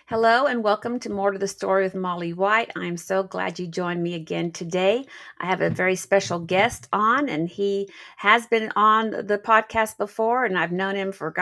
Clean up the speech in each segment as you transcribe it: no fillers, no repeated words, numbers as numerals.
Hello and welcome to More to the Story with Molly White. I'm so glad you joined me again today. I have a very special guest on, and he has been on the podcast before, and I've known him for,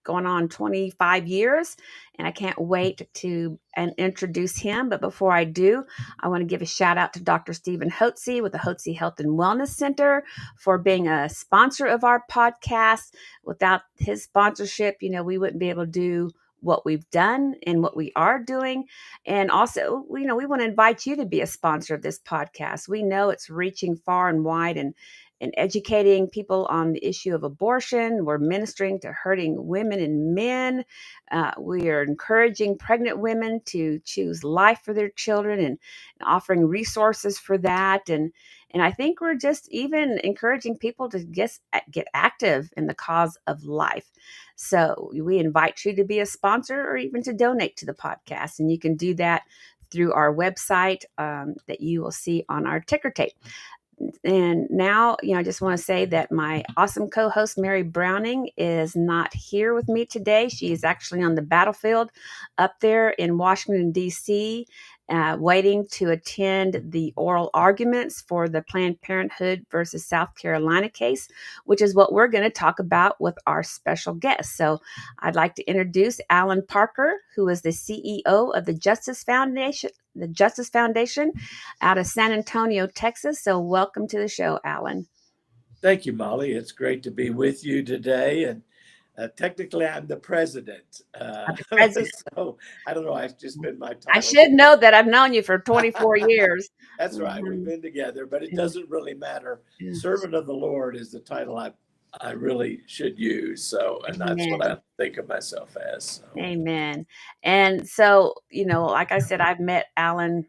going on 25 years, and I can't wait to introduce him. But before I do, I want to give a shout out to Dr. Stephen Hotze with the Hotze Health and Wellness Center for being a sponsor of our podcast. Without his sponsorship, we wouldn't be able to do what we've done and what we are doing. And also, we want to invite you to be a sponsor of this podcast. We know it's reaching far and wide and educating people on the issue of abortion. We're ministering to hurting women and men. We are encouraging pregnant women to choose life for their children and offering resources for that. And I think we're just even encouraging people to get active in the cause of life. So we invite you to be a sponsor or even to donate to the podcast. And you can do that through our website that you will see on our ticker tape. And now, I just want to say that my awesome co-host, Mary Browning, is not here with me today. She is actually on the battlefield up there in Washington, D.C., waiting to attend the oral arguments for the Planned Parenthood versus South Carolina case, which is what we're going to talk about with our special guest. So I'd like to introduce Alan Parker, who is the CEO of the Justice Foundation out of San Antonio, Texas. So welcome to the show, Alan. Thank you, Molly. It's great to be with you today. And technically, I'm the president. So I don't know. I've just been my title. I should know that. I've known you for 24 years. That's right. We've been together, but it doesn't really matter. Servant of the Lord is the title I really should use. So, and that's what I think of myself as. So. Amen. And so, like I said, I've met Alan,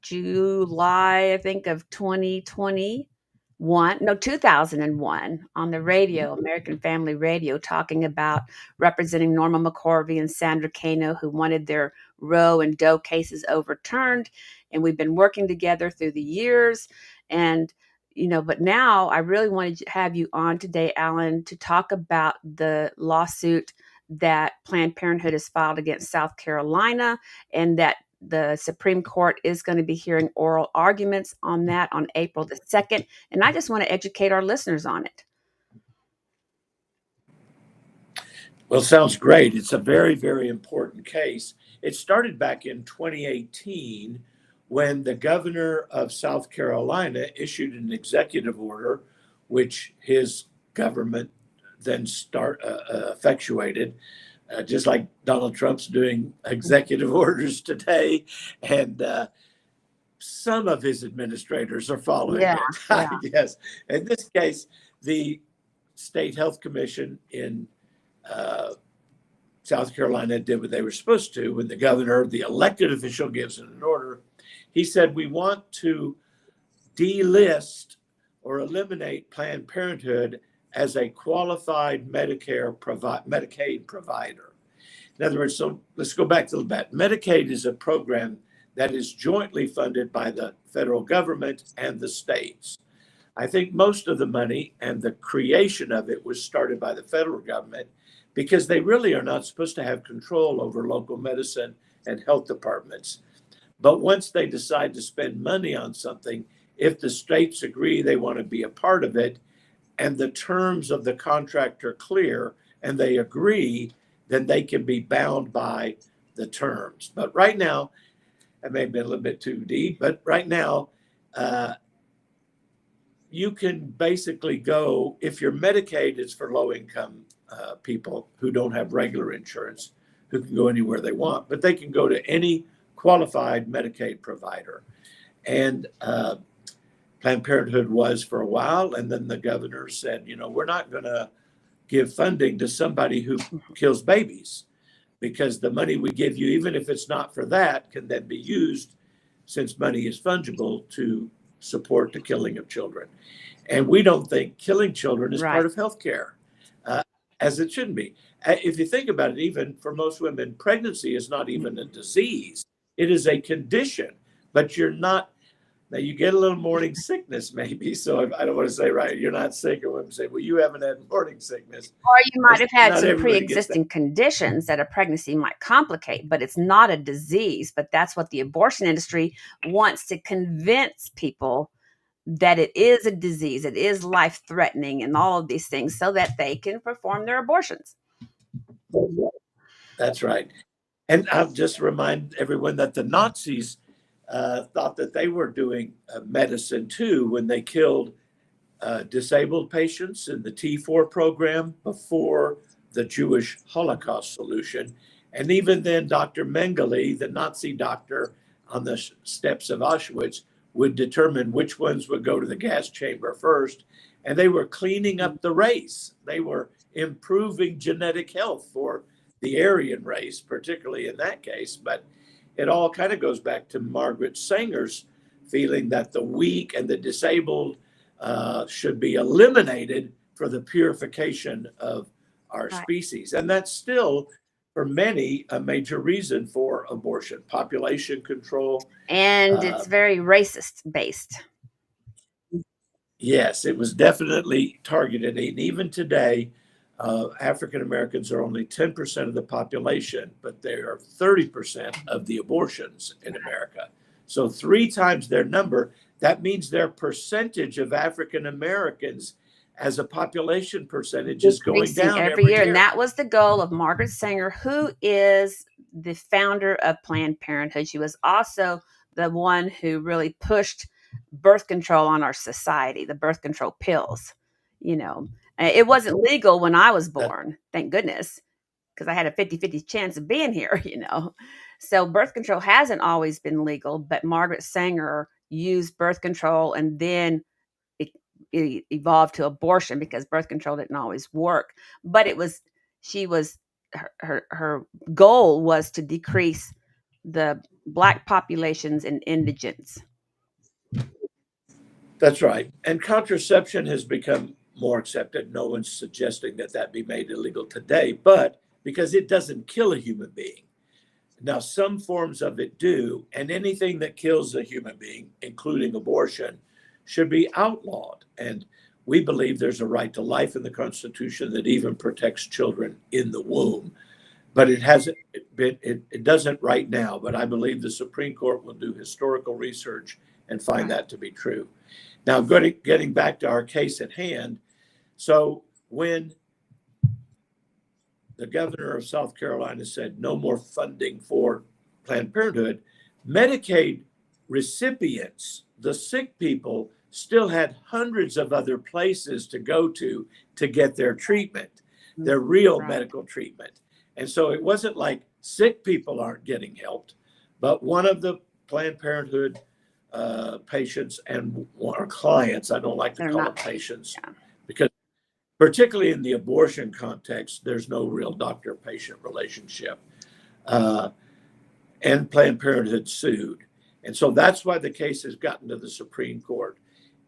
July, I think, of 2001 on the radio, American Family Radio, talking about representing Norma McCorvey and Sandra Cano, who wanted their Roe and Doe cases overturned. And we've been working together through the years. And, but now I really wanted to have you on today, Alan, to talk about the lawsuit that Planned Parenthood has filed against South Carolina, and that the Supreme Court is going to be hearing oral arguments on that on April the 2nd. And I just want to educate our listeners on it. Well, sounds great. It's a very, very important case. It started back in 2018 when the governor of South Carolina issued an executive order, which his government then effectuated. Just like Donald Trump's doing executive orders today, and some of his administrators are following it. Yeah. Yes. In this case, the State Health Commission in South Carolina did what they were supposed to. When the governor, the elected official, gives it an order, he said, we want to delist or eliminate Planned Parenthood as a qualified Medicaid provider. In other words, so let's go back to that. Medicaid is a program that is jointly funded by the federal government and the states. I think most of the money and the creation of it was started by the federal government because they really are not supposed to have control over local medicine and health departments. But once they decide to spend money on something, if the states agree they want to be a part of it, and the terms of the contract are clear and they agree, then they can be bound by the terms. But right now, I may have been a little bit too deep, but right now, you can basically go, if your Medicaid is for low-income people who don't have regular insurance, who can go anywhere they want, but they can go to any qualified Medicaid provider. And Planned Parenthood was for a while, and then the governor said, we're not going to give funding to somebody who kills babies, because the money we give you, even if it's not for that, can then be used, since money is fungible, to support the killing of children. And we don't think killing children is part of healthcare, as it shouldn't be. If you think about it, even for most women, pregnancy is not even a disease. It is a condition, but you're not Now you get a little morning sickness maybe. So I don't want to say, right, you're not sick. Or women say, well, you haven't had morning sickness. Or you might have had Not some everybody gets that. pre-existing conditions that a pregnancy might complicate, but it's not a disease. But that's what the abortion industry wants to convince people, that it is a disease, it is life-threatening, and all of these things, so that they can perform their abortions. That's right. And I'll just remind everyone that the Nazis thought that they were doing medicine too when they killed disabled patients in the T4 program before the Jewish Holocaust solution. And even then, Dr. Mengele, the Nazi doctor on the steps of Auschwitz, would determine which ones would go to the gas chamber first. And they were cleaning up the race. They were improving genetic health for the Aryan race, particularly in that case. But it all kind of goes back to Margaret Sanger's feeling that the weak and the disabled should be eliminated for the purification of our species. And that's still, for many, a major reason for abortion, population control. And it's very racist based. Yes, it was definitely targeted. And even today, African Americans are only 10% of the population, but they are 30% of the abortions in America. So 3 times their number. That means their percentage of African Americans as a population percentage is going down every year. And that was the goal of Margaret Sanger, who is the founder of Planned Parenthood. She was also the one who really pushed birth control on our society, the birth control pills. It wasn't legal when I was born, thank goodness, because I had a 50-50 chance of being here, So birth control hasn't always been legal, but Margaret Sanger used birth control, and then it evolved to abortion because birth control didn't always work. But her goal was to decrease the Black populations and indigents. That's right. And contraception has become more accepted. No one's suggesting that be made illegal today, but because it doesn't kill a human being. Now, some forms of it do, and anything that kills a human being, including abortion, should be outlawed. And we believe there's a right to life in the Constitution that even protects children in the womb. But it hasn't been, it doesn't right now, but I believe the Supreme Court will do historical research and find that to be true. Now, getting back to our case at hand. So when the governor of South Carolina said no more funding for Planned Parenthood, Medicaid recipients, the sick people, still had hundreds of other places to go to get their treatment, their real medical treatment. And so it wasn't like sick people aren't getting helped, but one of the Planned Parenthood patients and our clients, I don't like to call them patients, because particularly in the abortion context, there's no real doctor-patient relationship. And Planned Parenthood sued. And so that's why the case has gotten to the Supreme Court.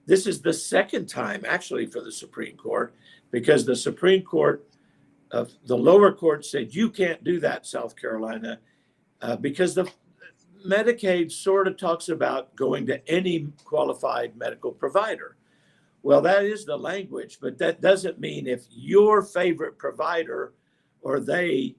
This is the second time, actually, for the Supreme Court, because the Supreme Court, the lower court said, you can't do that, South Carolina, because the Medicaid sort of talks about going to any qualified medical provider. Well, that is the language, but that doesn't mean if your favorite provider or they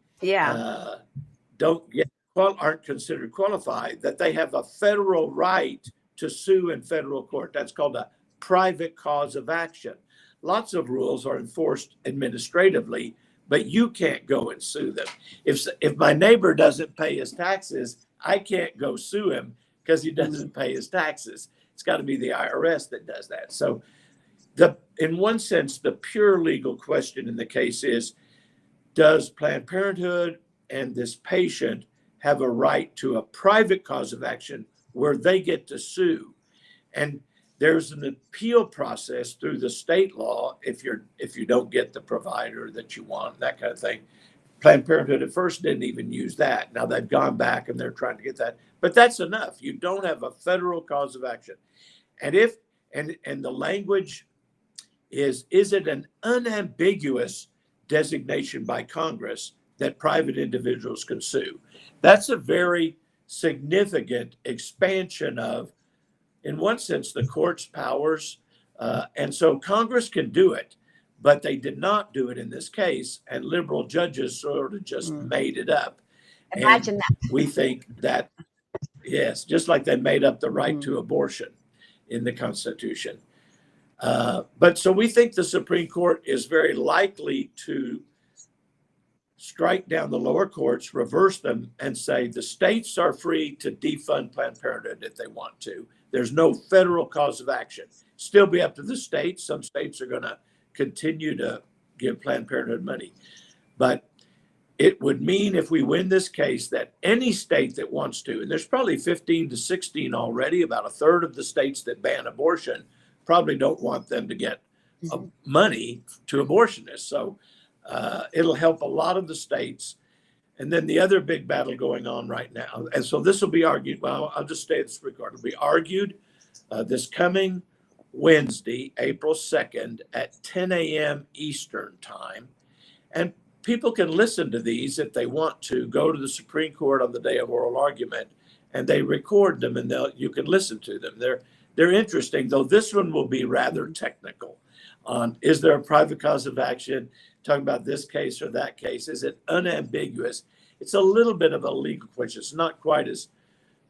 aren't considered qualified, that they have a federal right to sue in federal court. That's called a private cause of action. Lots of rules are enforced administratively, but you can't go and sue them. If my neighbor doesn't pay his taxes, I can't go sue him because he doesn't pay his taxes. It's got to be the IRS that does that. So in one sense, the pure legal question in the case is, does Planned Parenthood and this patient have a right to a private cause of action where they get to sue? And there's an appeal process through the state law if you don't get the provider that you want, that kind of thing. Planned Parenthood at first didn't even use that. Now they've gone back and they're trying to get that. But that's enough. You don't have a federal cause of action. And the language is it an unambiguous designation by Congress that private individuals can sue? That's a very significant expansion of, in one sense, the court's powers. And so Congress can do it, but they did not do it in this case. And liberal judges sort of just made it up. Imagine And that. we think that, yes, just like they made up the right to abortion in the Constitution. But so we think the Supreme Court is very likely to strike down the lower courts, reverse them, and say the states are free to defund Planned Parenthood if they want to. There's no federal cause of action. Still be up to the states. Some states are going to continue to give Planned Parenthood money. But it would mean if we win this case that any state that wants to, and there's probably 15 to 16 already, about a third of the states that ban abortion probably don't want them to get money to abortionists. So it'll help a lot of the states. And then the other big battle going on right now, and so this will be argued, well, I'll just stay at this regard. It'll be argued this coming Wednesday, April 2nd at 10 a.m. Eastern time. And people can listen to these if they want to. Go to the Supreme Court on the day of oral argument, and they record them, and you can listen to them. They're interesting, though this one will be rather technical on, is there a private cause of action? Talking about this case or that case, is it unambiguous? It's a little bit of a legal question. It's not quite as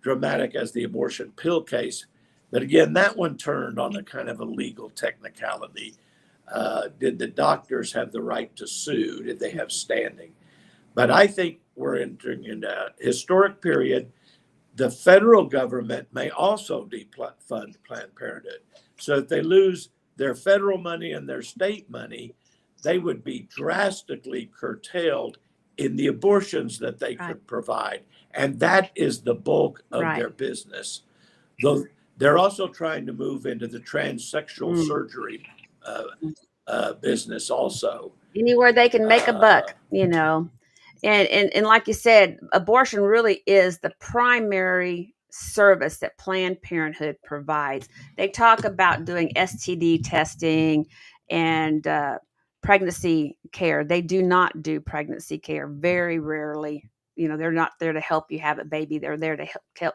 dramatic as the abortion pill case. But again, that one turned on a kind of a legal technicality. Did the doctors have the right to sue? Did they have standing? But I think we're entering into a historic period. The federal government may also defund Planned Parenthood. So if they lose their federal money and their state money, they would be drastically curtailed in the abortions that they could provide. And that is the bulk of their business. Though they're also trying to move into the transsexual surgery business also. Anywhere they can make a buck, you know. And like you said, abortion really is the primary service that Planned Parenthood provides. They talk about doing STD testing and pregnancy care. They do not do pregnancy care, very rarely. You know, they're not there to help you have a baby. They're there to help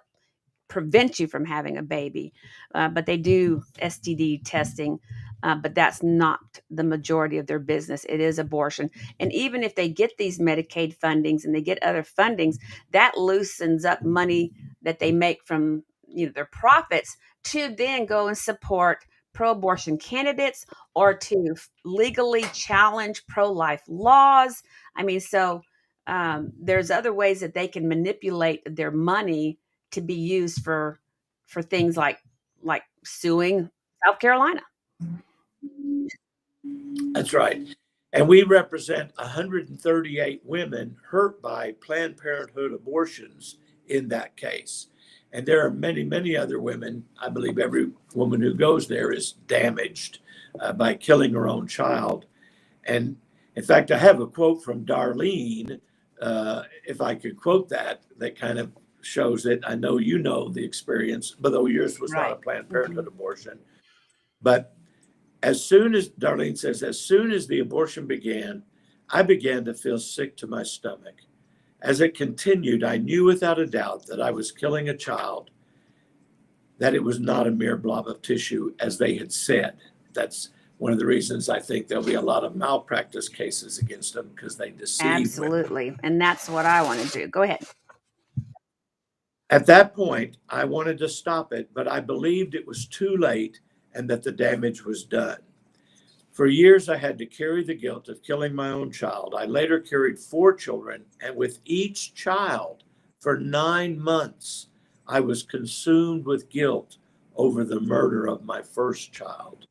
prevent you from having a baby. But they do STD testing. But that's not the majority of their business. It is abortion. And even if they get these Medicaid fundings and they get other fundings, that loosens up money that they make from, you know, their profits to then go and support pro-abortion candidates or to legally challenge pro-life laws. I mean, so there's other ways that they can manipulate their money to be used for things like suing South Carolina. That's right. And we represent 138 women hurt by Planned Parenthood abortions in that case. And there are many, many other women. I believe every woman who goes there is damaged by killing her own child. And in fact, I have a quote from Darlene, if I could quote that kind of shows it. I know you know the experience, but though yours was not a Planned Parenthood abortion. But as soon as, Darlene says, as soon as the abortion began, I began to feel sick to my stomach. As it continued, I knew without a doubt that I was killing a child, that it was not a mere blob of tissue, as they had said. That's one of the reasons I think there'll be a lot of malpractice cases against them, because they deceive Absolutely. women. And that's what I want to do. Go ahead. At that point, I wanted to stop it, but I believed it was too late and that the damage was done. For years, I had to carry the guilt of killing my own child. I later carried 4 children, and with each child for 9 months, I was consumed with guilt over the murder of my first child.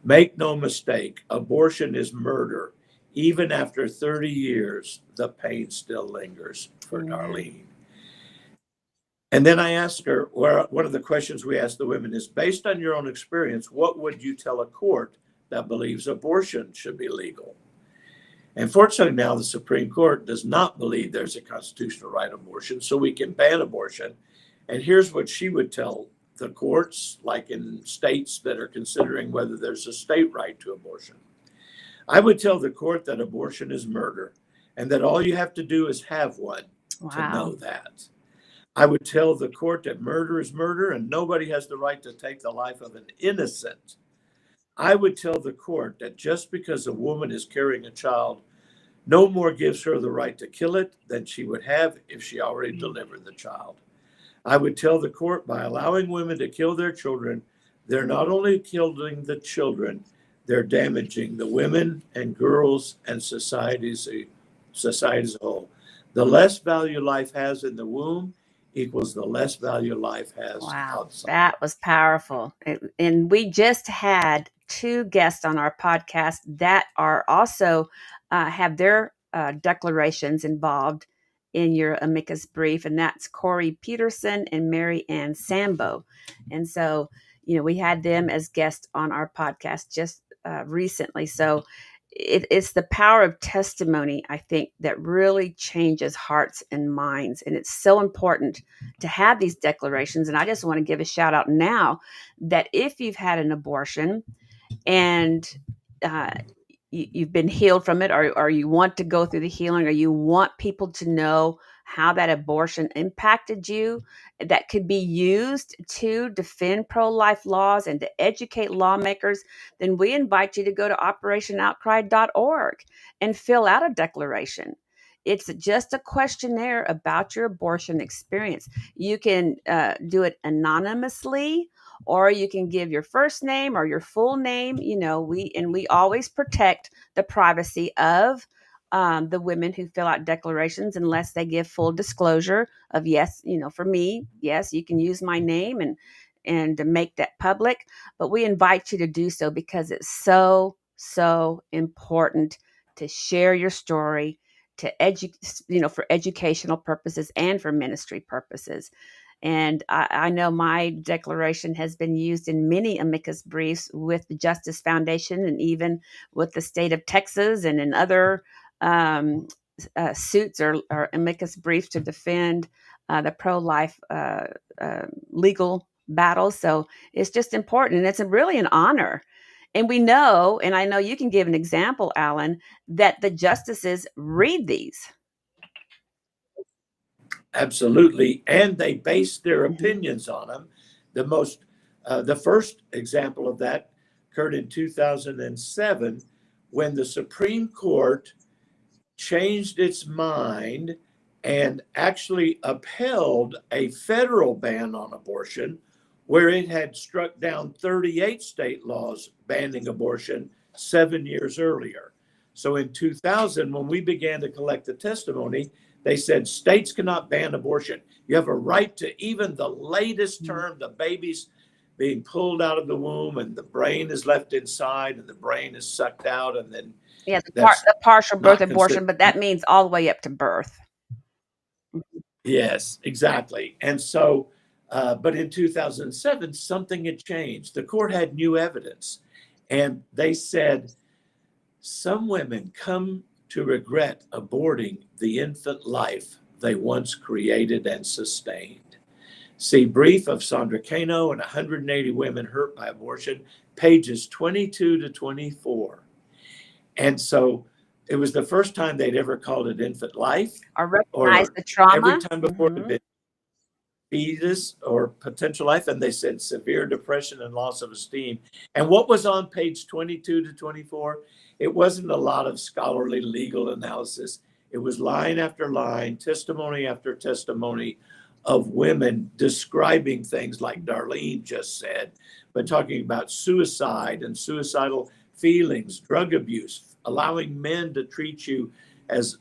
Make no mistake, abortion is murder. Even after 30 years, the pain still lingers for Darlene. And then I asked her, one of the questions we asked the women is, based on your own experience, what would you tell a court that believes abortion should be legal? And fortunately now the Supreme Court does not believe there's a constitutional right to abortion, so we can ban abortion. And here's what she would tell the courts, like in states that are considering whether there's a state right to abortion. I would tell the court that abortion is murder and that all you have to do is have one to know that. I would tell the court that murder is murder and nobody has the right to take the life of an innocent. I would tell the court that just because a woman is carrying a child, no more gives her the right to kill it than she would have if she already delivered the child. I would tell the court by allowing women to kill their children, they're not only killing the children, they're damaging the women and girls and society as a whole. The less value life has in the womb equals the less value life has Wow, outside. that was powerful. And we just had two guests on our podcast that are also have their declarations involved in your amicus brief, and that's Corey Peterson and Mary Ann Sambo. And so, we had them as guests on our podcast just recently. So it's the power of testimony, I think, that really changes hearts and minds. And it's so important to have these declarations. And I just want to give a shout out now that if you've had an abortion and uh, you've been healed from it, or you want to go through the healing, or you want people to know how that abortion impacted you, that could be used to defend pro-life laws and to educate lawmakers, then we invite you to go to operationoutcry.org and fill out a declaration. It's just a questionnaire about your abortion experience. You can do it anonymously, or you can give your first name or your full name. We always protect the privacy of the women who fill out declarations unless they give full disclosure of, yes, for me, yes, you can use my name and to make that public. But we invite you to do so because it's so, so important to share your story, to for educational purposes and for ministry purposes. And I know my declaration has been used in many amicus briefs with the Justice Foundation and even with the state of Texas and in other suits or amicus briefs to defend the pro-life legal battles. So it's just important. And it's really an honor. And we know, and I know you can give an example, Alan, that the justices read these. Absolutely. And they base their Mhm. opinions on them. The first example of that occurred in 2007 when the Supreme Court changed its mind and actually upheld a federal ban on abortion where it had struck down 38 state laws banning abortion 7 years earlier. So in 2000, when we began to collect the testimony, they said states cannot ban abortion. You have a right to even the latest term, the baby's being pulled out of the womb and the brain is left inside and the brain is sucked out, and then Yeah, that's the partial birth not considered. abortion, but that means all the way up to birth. Yes, exactly. And so, but in 2007, something had changed. The court had new evidence, and they said some women come to regret aborting the infant life they once created and sustained. See brief of Sandra Cano and 180 women hurt by abortion, pages 22 to 24. And so it was the first time they'd ever called it infant life, Or recognize or the trauma. every time before it had Mhm. been fetus or potential life, and they said severe depression and loss of esteem. And what was on page 22 to 24? It wasn't a lot of scholarly legal analysis. It was line after line, testimony after testimony of women describing things like Darlene just said, but talking about suicide and suicidal feelings, drug abuse, allowing men to treat you as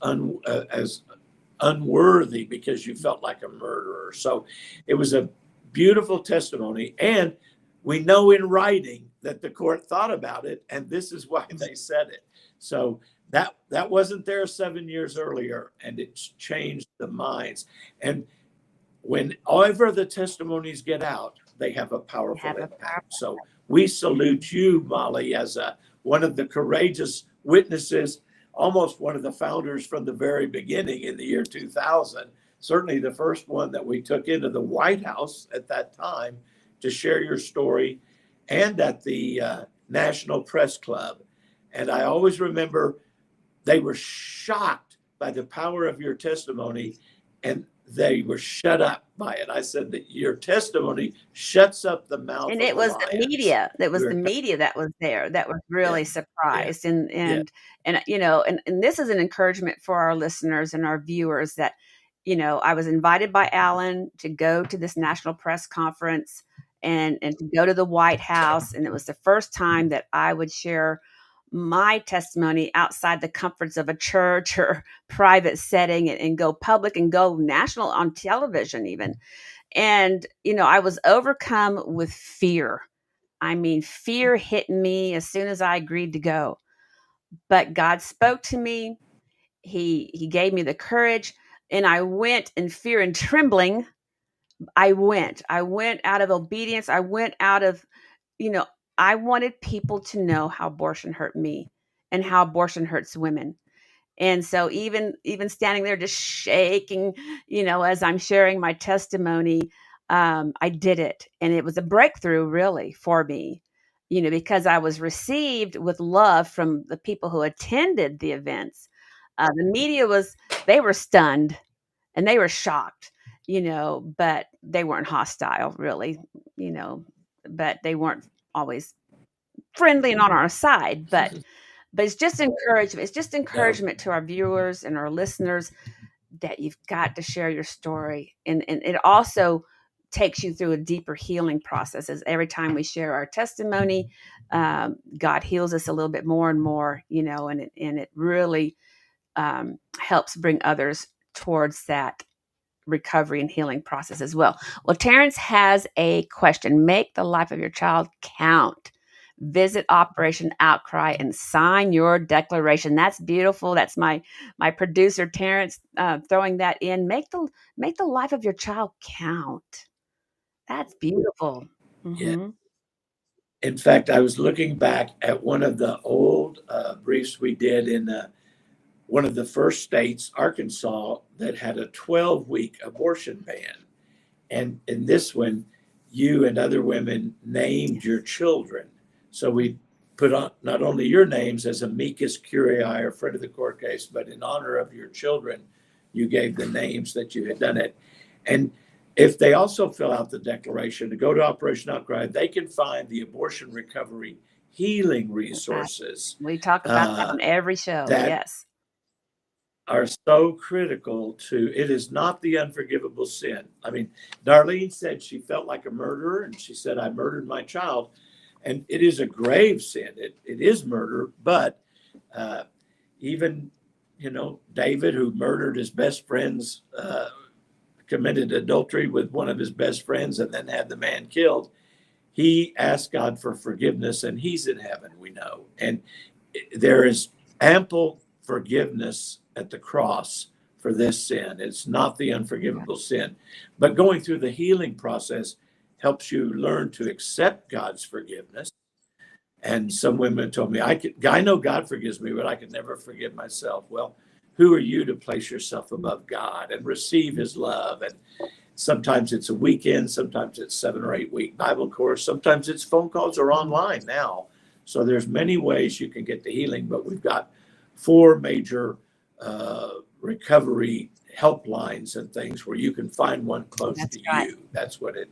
unworthy because you felt like a murderer. So it was a beautiful testimony. And we know in writing that the court thought about it, and this is why they said it. So that wasn't there 7 years earlier, and it's changed the minds. And whenever the testimonies get out, they have a powerful impact. So we salute you, Molly, as one of the courageous witnesses, almost one of the founders from the very beginning in the year 2000, certainly the first one that we took into the White House at that time to share your story, and at the National Press Club. And I always remember they were shocked by the power of your testimony, and they were shut up by it. I said that your testimony shuts up the mouth And of it the was the lions. media that was You're the media that was there that was yeah, really yeah, surprised, yeah, and this is an encouragement for our listeners and our viewers that, I was invited by Alan to go to this national press conference and to go to the White House, and it was the first time that I would share my testimony outside the comforts of a church or private setting and go public and go national on television even. And, I was overcome with fear. I mean, fear hit me as soon as I agreed to go. But God spoke to me. He gave me the courage, and I went in fear and trembling. I went. I went out of obedience. I went out of, you know, I wanted people to know how abortion hurt me and how abortion hurts women. And so even standing there just shaking, as I'm sharing my testimony, I did it. And it was a breakthrough really for me, because I was received with love from the people who attended the events. The media they were stunned and they were shocked, but they weren't hostile really, you know, but they weren't always friendly and on our side. But it's just encouragement. It's just no, encouragement to our viewers and our listeners that you've got to share your story. And it also takes you through a deeper healing process. As every time we share our testimony, God heals us a little bit more and more, and it really helps bring others towards that recovery and healing process as well. Well, Terrence has a question. Make the life of your child count. Visit Operation Outcry and sign your declaration. That's beautiful. That's my producer Terrence throwing that in. Make the life of your child count. That's beautiful. yeah. Hmm. In fact, I was looking back at one of the old briefs we did in one of the first states, Arkansas, that had a 12-week abortion ban. And in this one, you and other women named your children. So we put on not only your names as amicus curiae or friend of the court case, but in honor of your children, you gave the names that you had done it. And if they also fill out the declaration to go to Operation Outcry, they can find the abortion recovery healing Right. resources We talk about that uh, on every show. that Yes. are so critical to it is not the unforgivable sin. I mean, Darlene said she felt like a murderer and she said, I murdered my child. And it is a grave sin. It is murder, but uh, even, David, who murdered his best friends, committed adultery with one of his best friends and then had the man killed. He asked God for forgiveness and he's in heaven, we know. And there is ample forgiveness at the cross for this sin. It's not the unforgivable sin. But going through the healing process helps you learn to accept God's forgiveness. And some women told me, I know God forgives me, but I could never forgive myself. Well, who are you to place yourself above God and receive his love? And sometimes it's a weekend, sometimes it's 7 or 8 week Bible course, sometimes it's phone calls or online now. So there's many ways you can get the healing, but we've got 4 major recovery helplines and things where you can find one close That's to right. you. That's why we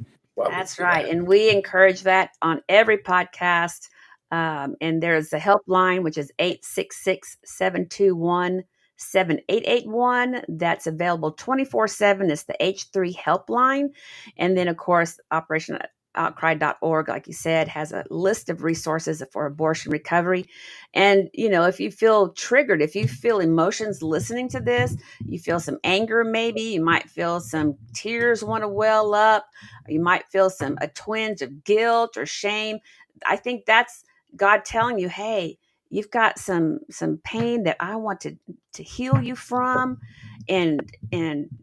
That's do right. that. And we encourage that on every podcast. And there's a helpline, which is 866-721-7881. That's available 24/7. It's the H3 helpline. And then, of course, Operation Outcry.org, like you said, has a list of resources for abortion recovery. And, if you feel triggered, if you feel emotions listening to this, you feel some anger, maybe you might feel some tears want to well up. You might feel a twinge of guilt or shame. I think that's God telling you, hey, you've got some pain that I want to heal you from, and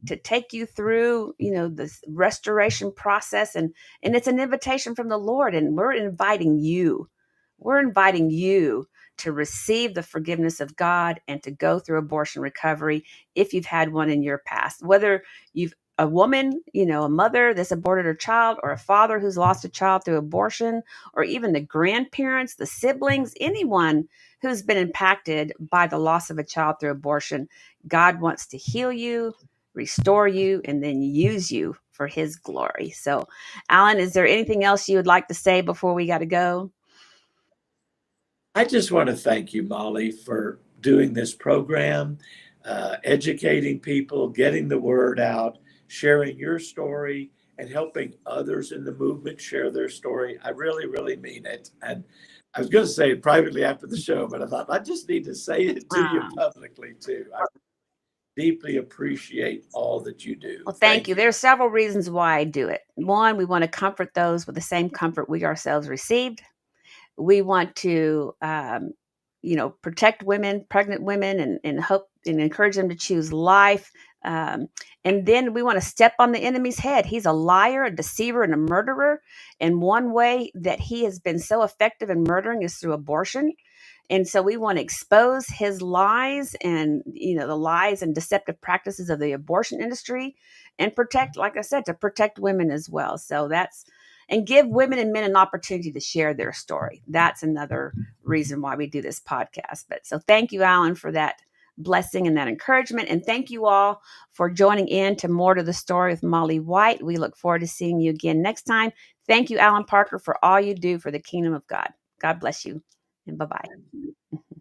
to take you through, this restoration process, and it's an invitation from the Lord, and we're inviting you. We're inviting you to receive the forgiveness of God and to go through abortion recovery if you've had one in your past, whether you've a woman, a mother that's aborted her child, or a father who's lost a child through abortion, or even the grandparents, the siblings, anyone who's been impacted by the loss of a child through abortion. God wants to heal you. restore you, and then use you for his glory. So, Alan, is there anything else you would like to say before we got to go? I just want to thank you, Molly, for doing this program, educating people, getting the word out, sharing your story, and helping others in the movement share their story. I really, really mean it. And I was going to say it privately after the show, but I thought I just need to say it to you publicly too. I deeply appreciate all that you do. Well, thank Thank you. you. There are several reasons why I do it. One, we want to comfort those with the same comfort we ourselves received. We want to, protect women, pregnant women, and hope and encourage them to choose life. Um, and then we want to step on the enemy's head. He's a liar, a deceiver, and a murderer. And one way that he has been so effective in murdering is through abortion. And so we want to expose his lies and, the lies and deceptive practices of the abortion industry and protect, like I said, to protect women as well. So and give women and men an opportunity to share their story. That's another reason why we do this podcast. But so thank you, Alan, for that blessing and that encouragement. And thank you all for joining in to More to the Story with Molly White. We look forward to seeing you again next time. Thank you, Alan Parker, for all you do for the kingdom of God. God bless you, and bye-bye.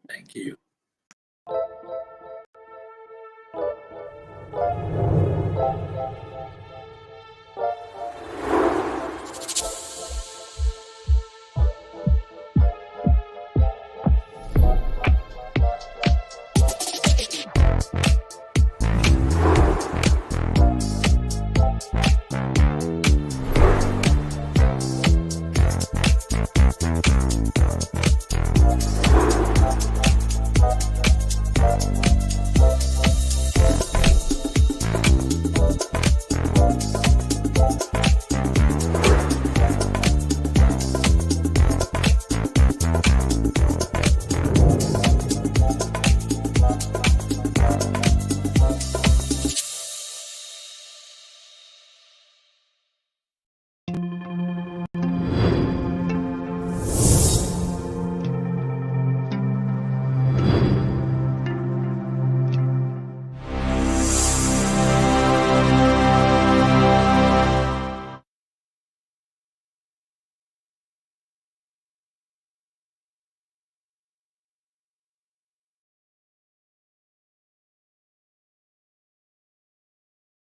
Thank you.